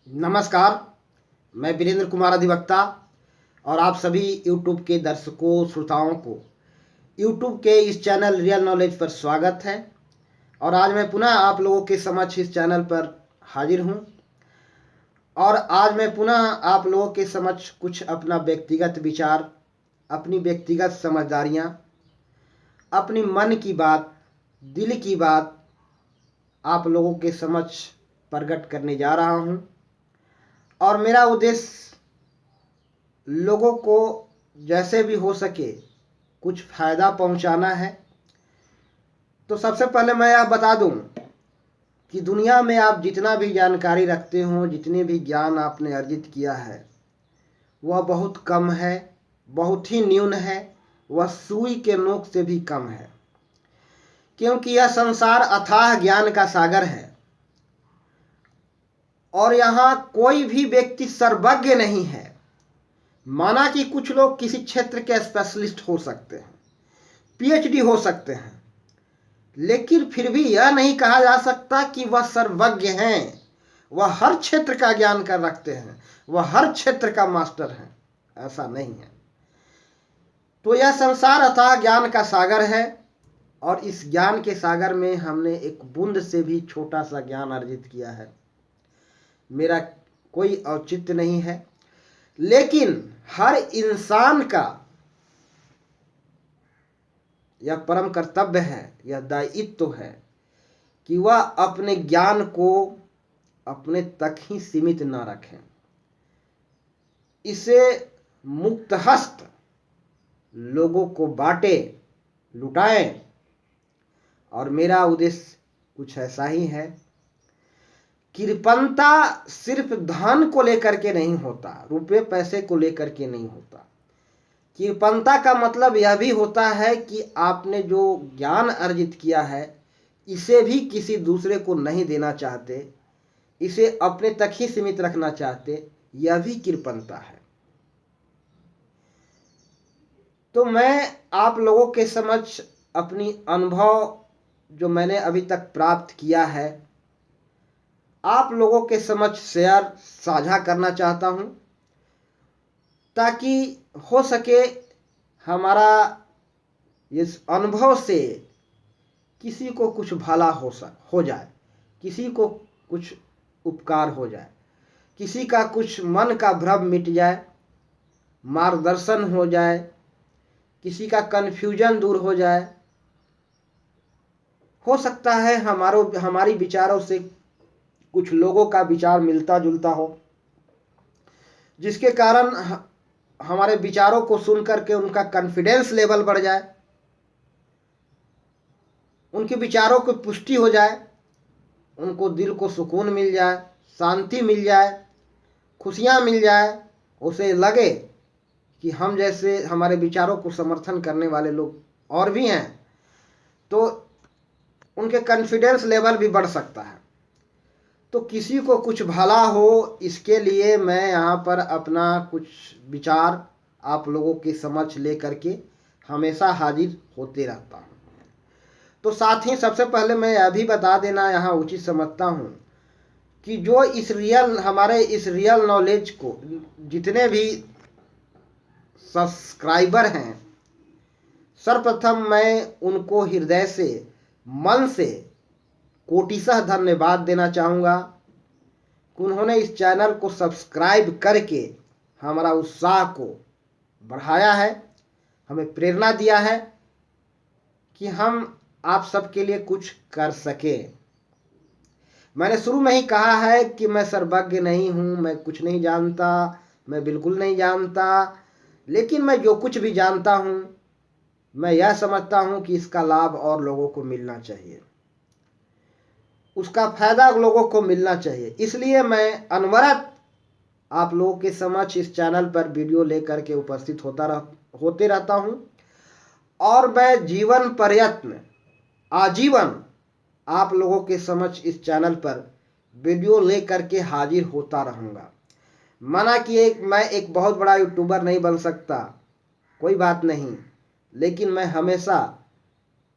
नमस्कार। मैं वीरेंद्र कुमार अधिवक्ता और आप सभी यूट्यूब के दर्शकों श्रोताओं को यूट्यूब के इस चैनल रियल नॉलेज पर स्वागत है। और आज मैं पुनः आप लोगों के समक्ष इस चैनल पर हाजिर हूं और आज मैं पुनः आप लोगों के समक्ष कुछ अपना व्यक्तिगत विचार, अपनी व्यक्तिगत समझदारियां, अपनी मन की बात, दिल की बात आप लोगों के समक्ष प्रकट करने जा रहा हूं। और मेरा उद्देश्य लोगों को जैसे भी हो सके कुछ फ़ायदा पहुंचाना है। तो सबसे पहले मैं यह बता दूं कि दुनिया में आप जितना भी जानकारी रखते हो, जितने भी ज्ञान आपने अर्जित किया है, वह बहुत कम है, बहुत ही न्यून है। वह सुई के नोक से भी कम है, क्योंकि यह संसार अथाह ज्ञान का सागर है और यहाँ कोई भी व्यक्ति सर्वज्ञ नहीं है। माना कि कुछ लोग किसी क्षेत्र के स्पेशलिस्ट हो सकते हैं, पीएचडी हो सकते हैं, लेकिन फिर भी यह नहीं कहा जा सकता कि वह सर्वज्ञ हैं। वह हर क्षेत्र का ज्ञान कर रखते हैं, वह हर क्षेत्र का मास्टर हैं, ऐसा नहीं है। तो यह संसार अथाह ज्ञान का सागर है और इस ज्ञान के सागर में हमने एक बूंद से भी छोटा सा ज्ञान अर्जित किया है। मेरा कोई औचित्य नहीं है, लेकिन हर इंसान का यह परम कर्तव्य है, यह दायित्व है कि वह अपने ज्ञान को अपने तक ही सीमित न रखें, इसे मुक्त हस्त लोगों को बांटे, लुटाएं। और मेरा उद्देश्य कुछ ऐसा ही है। कृपणता सिर्फ धन को लेकर के नहीं होता, रुपए पैसे को लेकर के नहीं होता। कृपणता का मतलब यह भी होता है कि आपने जो ज्ञान अर्जित किया है इसे भी किसी दूसरे को नहीं देना चाहते, इसे अपने तक ही सीमित रखना चाहते, यह भी कृपणता है। तो मैं आप लोगों के समक्ष अपनी अनुभव जो मैंने अभी तक प्राप्त किया है आप लोगों के समक्ष शेयर साझा करना चाहता हूं, ताकि हो सके हमारा इस अनुभव से किसी को कुछ भला हो जाए, किसी को कुछ उपकार हो जाए, किसी का कुछ मन का भ्रम मिट जाए, मार्गदर्शन हो जाए, किसी का कन्फ्यूजन दूर हो जाए। हो सकता है हमारी विचारों से कुछ लोगों का विचार मिलता जुलता हो, जिसके कारण हमारे विचारों को सुनकर के उनका कॉन्फिडेंस लेवल बढ़ जाए, उनके विचारों की पुष्टि हो जाए, उनको दिल को सुकून मिल जाए, शांति मिल जाए, खुशियां मिल जाए, उसे लगे कि हम जैसे हमारे विचारों को समर्थन करने वाले लोग और भी हैं, तो उनके कॉन्फिडेंस लेवल भी बढ़ सकता है। तो किसी को कुछ भला हो, इसके लिए मैं यहाँ पर अपना कुछ विचार आप लोगों के समक्ष लेकर के हमेशा हाजिर होते रहता हूँ। तो साथ ही सबसे पहले मैं यह भी बता देना यहाँ उचित समझता हूँ कि जो हमारे इस रियल नॉलेज को जितने भी सब्सक्राइबर हैं, सर्वप्रथम मैं उनको हृदय से, मन से कोटिशः धन्यवाद देना चाहूँगा कि उन्होंने इस चैनल को सब्सक्राइब करके हमारा उत्साह को बढ़ाया है, हमें प्रेरणा दिया है कि हम आप सबके लिए कुछ कर सके। मैंने शुरू में ही कहा है कि मैं सर्वज्ञ नहीं हूँ, मैं कुछ नहीं जानता, मैं बिल्कुल नहीं जानता, लेकिन मैं जो कुछ भी जानता हूँ मैं यह समझता हूँ कि इसका लाभ और लोगों को मिलना चाहिए, उसका फायदा लोगों को मिलना चाहिए। इसलिए मैं अनवरत आप लोगों के समक्ष इस चैनल पर वीडियो लेकर के उपस्थित होते रहता हूं और मैं जीवन प्रयत्न आजीवन आप लोगों के समक्ष इस चैनल पर वीडियो लेकर के हाजिर होता रहूँगा। माना कि मैं एक बहुत बड़ा यूट्यूबर नहीं बन सकता, कोई बात नहीं, लेकिन मैं हमेशा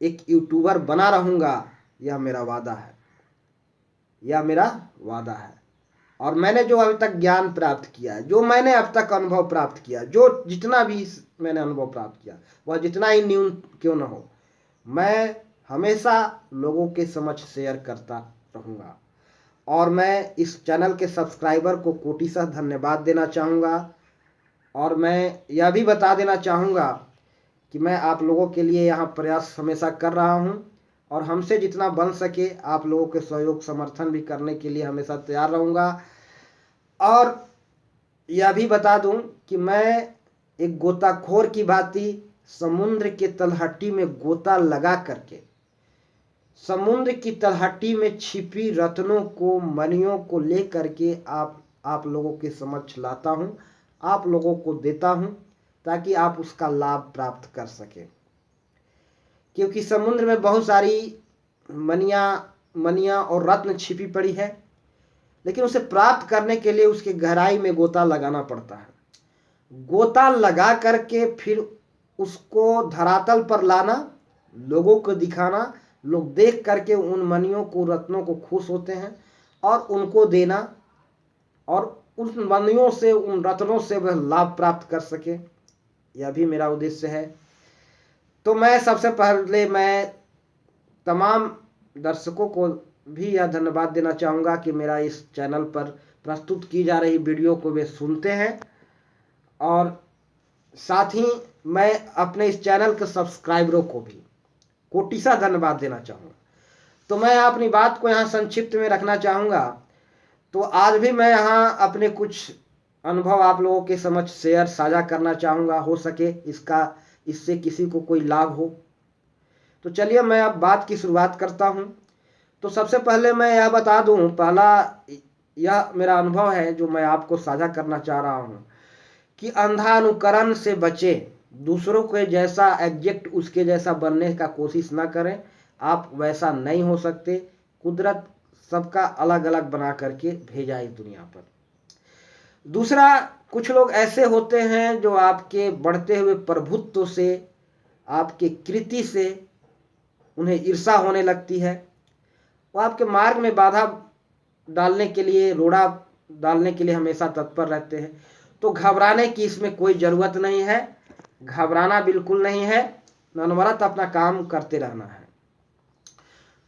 एक यूट्यूबर बना रहूँगा, यह मेरा वादा है, यह मेरा वादा है। और मैंने जो अभी तक ज्ञान प्राप्त किया है, जो मैंने अब तक अनुभव प्राप्त किया, जो जितना भी मैंने अनुभव प्राप्त किया, वह जितना ही न्यून क्यों न हो, मैं हमेशा लोगों के समक्ष शेयर करता रहूँगा। और मैं इस चैनल के सब्सक्राइबर को कोटिशः धन्यवाद देना चाहूँगा। और मैं यह भी बता देना चाहूँगा कि मैं आप लोगों के लिए यहाँ प्रयास हमेशा कर रहा हूँ, और हमसे जितना बन सके आप लोगों के सहयोग समर्थन भी करने के लिए हमेशा तैयार रहूँगा। और यह भी बता दूं कि मैं एक गोताखोर की भांति समुद्र के तलहटी में गोता लगा करके समुद्र की तलहटी में छिपी रत्नों को, मणियों को ले करके आप लोगों के समक्ष लाता हूँ, आप लोगों को देता हूँ, ताकि आप उसका लाभ प्राप्त कर सकें। क्योंकि समुद्र में बहुत सारी मनियाँ और रत्न छिपी पड़ी है, लेकिन उसे प्राप्त करने के लिए उसकी गहराई में गोता लगाना पड़ता है। गोता लगा करके फिर उसको धरातल पर लाना, लोगों को दिखाना, लोग देख करके उन मनियों को, रत्नों को खुश होते हैं और उनको देना, और उन मनियों से, उन रत्नों से वह लाभ प्राप्त कर सके, यह भी मेरा उद्देश्य है। तो मैं सबसे पहले मैं तमाम दर्शकों को भी यह धन्यवाद देना चाहूँगा कि मेरा इस चैनल पर प्रस्तुत की जा रही वीडियो को वे सुनते हैं, और साथ ही मैं अपने इस चैनल के सब्सक्राइबरों को भी कोटिशा धन्यवाद देना चाहूँगा। तो मैं अपनी बात को यहाँ संक्षिप्त में रखना चाहूँगा। तो आज भी मैं यहाँ अपने कुछ अनुभव आप लोगों के समक्ष शेयर साझा करना चाहूँगा, हो सके इससे किसी को कोई लाभ हो। तो चलिए मैं अब बात की शुरुआत करता हूँ। तो सबसे पहले मैं यह बता दूँ, पहला यह मेरा अनुभव है जो मैं आपको साझा करना चाह रहा हूँ कि अंधा अनुकरण से बचे, दूसरों के जैसा एग्जैक्ट उसके जैसा बनने का कोशिश ना करें, आप वैसा नहीं हो सकते। कुदरत सबका अलग अलग बना करके भेजा इस दुनिया पर। दूसरा, कुछ लोग ऐसे होते हैं जो आपके बढ़ते हुए प्रभुत्व से, आपके कृति से उन्हें ईर्षा होने लगती है। वो आपके मार्ग में बाधा डालने के लिए, रोड़ा डालने के लिए हमेशा तत्पर रहते हैं। तो घबराने की इसमें कोई ज़रूरत नहीं है, घबराना बिल्कुल नहीं है, अनवरत अपना काम करते रहना है।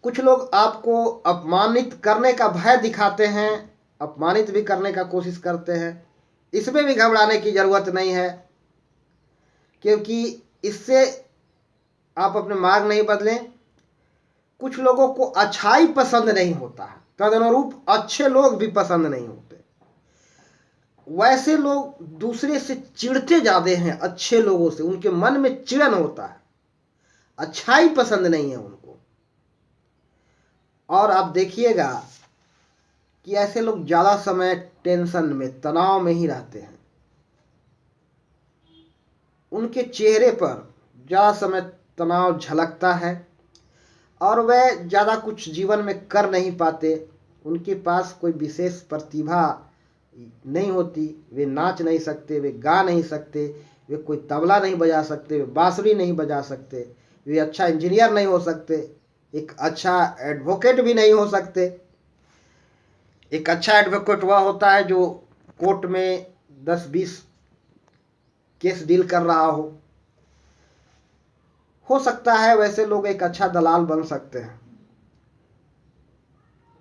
कुछ लोग आपको अपमानित करने का भय दिखाते हैं, अपमानित भी करने का कोशिश करते हैं, इसमें भी घबराने की ज़रूरत नहीं है, क्योंकि इससे आप अपने मार्ग नहीं बदलें। कुछ लोगों को अच्छाई पसंद नहीं होता है, तदनुरूप अच्छे लोग भी पसंद नहीं होते। वैसे लोग दूसरे से चिढ़ते जाते हैं, अच्छे लोगों से उनके मन में चिड़न होता है, अच्छाई पसंद नहीं है उनको। और आप देखिएगा कि ऐसे लोग ज़्यादा समय टेंशन में, तनाव में ही रहते हैं। उनके चेहरे पर ज़्यादा समय तनाव झलकता है और वह ज़्यादा कुछ जीवन में कर नहीं पाते। उनके पास कोई विशेष प्रतिभा नहीं होती, वे नाच नहीं सकते, वे गा नहीं सकते, वे कोई तबला नहीं बजा सकते, वे बांसुरी नहीं बजा सकते, वे अच्छा इंजीनियर नहीं हो सकते, एक अच्छा एडवोकेट भी नहीं हो सकते। एक अच्छा एडवोकेट वह होता है जो कोर्ट में 10-20 केस डील कर रहा हो सकता है वैसे लोग एक अच्छा दलाल बन सकते हैं।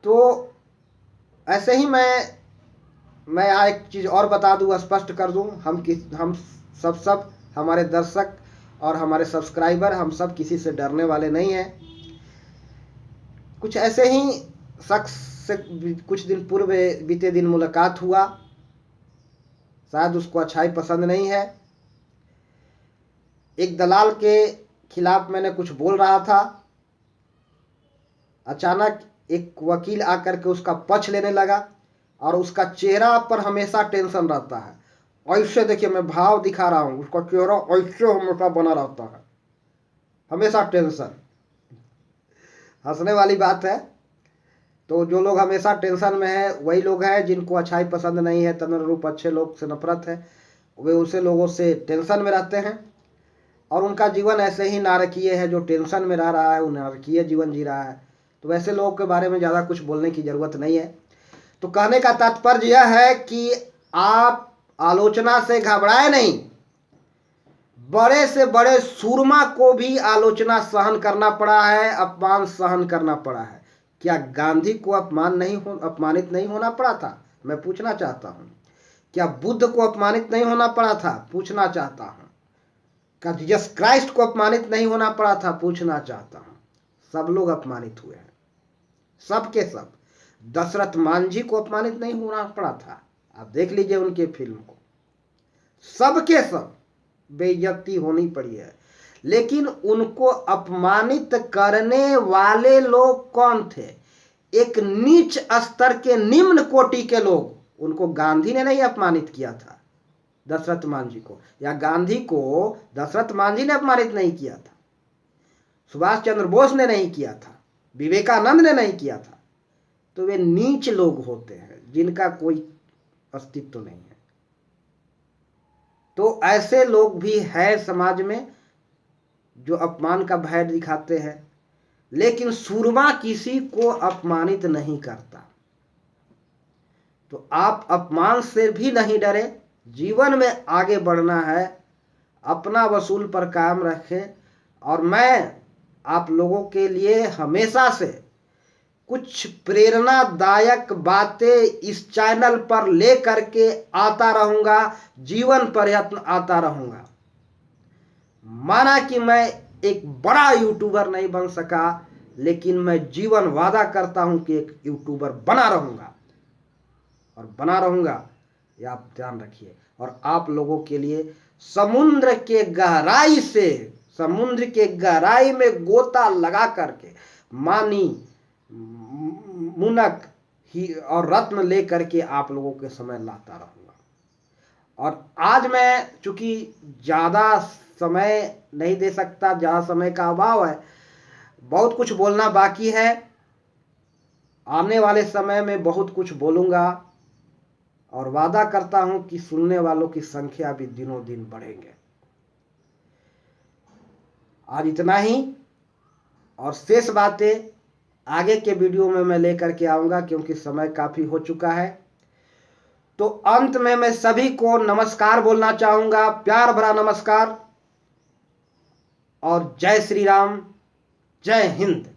तो ऐसे ही मैं यहाँ एक चीज़ और बता दूँ, स्पष्ट कर दूँ, हम सब हमारे दर्शक और हमारे सब्सक्राइबर, हम सब किसी से डरने वाले नहीं हैं। कुछ ऐसे ही शख्स से कुछ दिन पूर्व बीते दिन मुलाकात हुआ, शायद उसको अच्छाई पसंद नहीं है। एक दलाल के खिलाफ मैंने कुछ बोल रहा था, अचानक एक वकील आकर के उसका पक्ष लेने लगा और उसका चेहरा पर हमेशा टेंशन रहता है। ऐसे देखिए, मैं भाव दिखा रहा हूँ, उसका चेहरा ऐसे हमेशा बना रहता है, हमेशा टेंशन। हंसने वाली बात है। तो जो लोग हमेशा टेंशन में है वही लोग हैं जिनको अच्छाई पसंद नहीं है, तदनुरूप अच्छे लोग से नफरत है, वे उसे लोगों से टेंशन में रहते हैं और उनका जीवन ऐसे ही नारकीय है। जो टेंशन में रह रहा है वो नारकीय जीवन जी रहा है। तो वैसे लोगों के बारे में ज़्यादा कुछ बोलने की ज़रूरत नहीं है। तो कहने का तात्पर्य यह है कि आप आलोचना से घबराए नहीं। बड़े से बड़े सूरमा को भी आलोचना सहन करना पड़ा है, अपमान सहन करना पड़ा है। क्या गांधी को अपमानित नहीं होना पड़ा था? मैं पूछना चाहता हूं। क्या बुद्ध को अपमानित नहीं होना पड़ा था? पूछना चाहता हूं। क्या जीसस क्राइस्ट को अपमानित नहीं होना पड़ा था? पूछना चाहता हूं। सब लोग अपमानित हुए हैं, सब के सब। दशरथ मांझी को अपमानित नहीं होना पड़ा था? आप देख लीजिए उनके फिल्म को, सब के सब बेइज्जती होनी पड़ी है। लेकिन उनको अपमानित करने वाले लोग कौन थे? एक नीच स्तर के, निम्न कोटि के लोग। उनको गांधी ने नहीं अपमानित किया था, दशरथ मांझी को, या गांधी को दशरथ मांझी ने अपमानित नहीं किया था, सुभाष चंद्र बोस ने नहीं किया था, विवेकानंद ने नहीं किया था। तो वे नीच लोग होते हैं जिनका कोई अस्तित्व नहीं है। तो ऐसे लोग भी हैं समाज में जो अपमान का भय दिखाते हैं, लेकिन सूरमा किसी को अपमानित नहीं करता। तो आप अपमान से भी नहीं डरे, जीवन में आगे बढ़ना है, अपना वसूल पर कायम रखें। और मैं आप लोगों के लिए हमेशा से कुछ प्रेरणादायक बातें इस चैनल पर ले करके आता रहूंगा, जीवन पर्यंत आता रहूंगा। माना कि मैं एक बड़ा यूट्यूबर नहीं बन सका, लेकिन मैं जीवन वादा करता हूं कि एक यूट्यूबर बना रहूंगा, और बना रहूंगा, ये आप ध्यान रखिए। और आप लोगों के लिए समुद्र के गहराई से, समुद्र के गहराई में गोता लगा करके मानी, मुनक ही और रत्न ले करके आप लोगों के समय लाता रहूंगा। और आज मैं चूंकि ज़्यादा समय नहीं दे सकता, ज़्यादा समय का अभाव है, बहुत कुछ बोलना बाकी है। आने वाले समय में बहुत कुछ बोलूँगा, और वादा करता हूं कि सुनने वालों की संख्या भी दिनों दिन बढ़ेंगे। आज इतना ही, और शेष बातें आगे के वीडियो में मैं लेकर के आऊँगा, क्योंकि समय काफ़ी हो चुका है। तो अंत में मैं सभी को नमस्कार बोलना चाहूँगा, प्यार भरा नमस्कार, और जय श्री राम, जय हिंद।